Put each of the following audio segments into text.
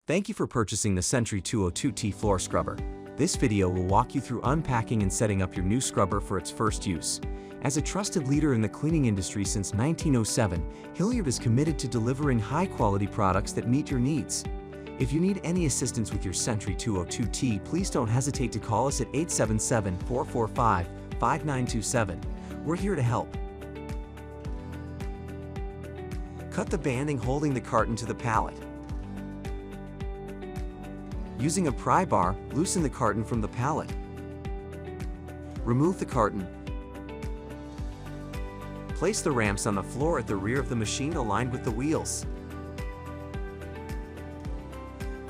Thank you for purchasing the Sentry 202T floor scrubber. This video will walk you through unpacking and setting up your new scrubber for its first use. As a trusted leader in the cleaning industry since 1907, Hillyard is committed to delivering high-quality products that meet your needs. If you need any assistance with your Sentry 202T, please don't hesitate to call us at 877-445-5927. We're here to help. Cut the banding holding the carton to the pallet. Using a pry bar, loosen the carton from the pallet. Remove the carton. Place the ramps on the floor at the rear of the machine aligned with the wheels.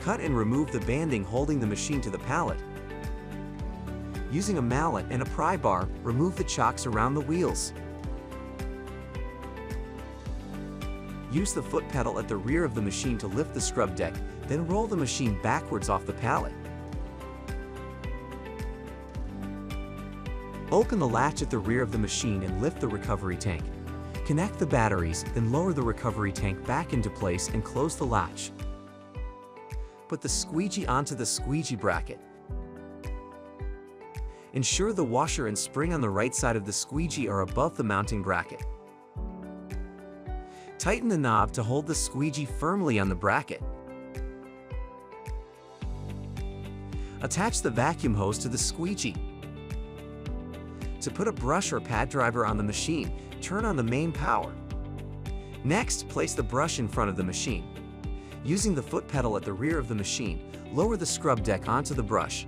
Cut and remove the banding holding the machine to the pallet. Using a mallet and a pry bar, remove the chocks around the wheels. Use the foot pedal at the rear of the machine to lift the scrub deck, then roll the machine backwards off the pallet. Open the latch at the rear of the machine and lift the recovery tank. Connect the batteries, then lower the recovery tank back into place and close the latch. Put the squeegee onto the squeegee bracket. Ensure the washer and spring on the right side of the squeegee are above the mounting bracket. Tighten the knob to hold the squeegee firmly on the bracket. Attach the vacuum hose to the squeegee. To put a brush or pad driver on the machine, turn on the main power. Next, place the brush in front of the machine. Using the foot pedal at the rear of the machine, lower the scrub deck onto the brush.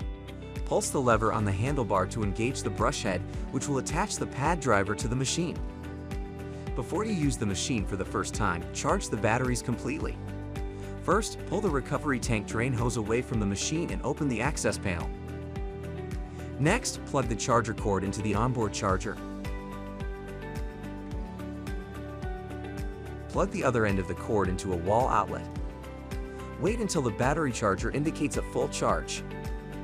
Pulse the lever on the handlebar to engage the brush head, which will attach the pad driver to the machine. Before you use the machine for the first time, charge the batteries completely. First, pull the recovery tank drain hose away from the machine and open the access panel. Next, plug the charger cord into the onboard charger. Plug the other end of the cord into a wall outlet. Wait until the battery charger indicates a full charge.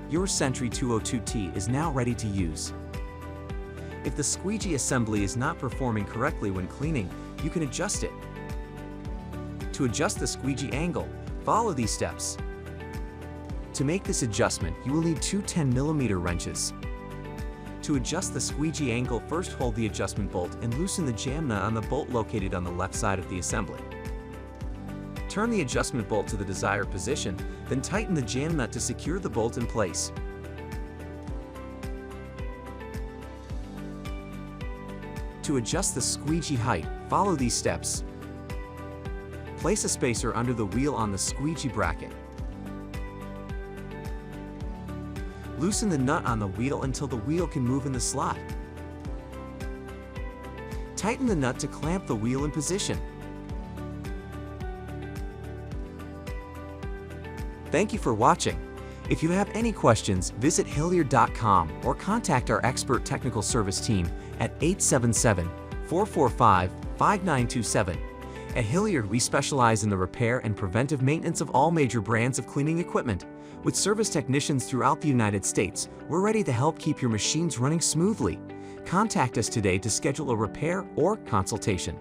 Your Sentry 202T is now ready to use. If the squeegee assembly is not performing correctly when cleaning, you can adjust it. To adjust the squeegee angle, follow these steps. To make this adjustment, you will need two 10mm wrenches. To adjust the squeegee angle, first hold the adjustment bolt and loosen the jam nut on the bolt located on the left side of the assembly. Turn the adjustment bolt to the desired position, then tighten the jam nut to secure the bolt in place. To adjust the squeegee height, follow these steps. Place a spacer under the wheel on the squeegee bracket. Loosen the nut on the wheel until the wheel can move in the slot. Tighten the nut to clamp the wheel in position. Thank you for watching. If you have any questions, visit Hillyard.com or contact our expert technical service team at 877-445-5927. At Hillyard, we specialize in the repair and preventive maintenance of all major brands of cleaning equipment. With service technicians throughout the United States, we're ready to help keep your machines running smoothly. Contact us today to schedule a repair or consultation.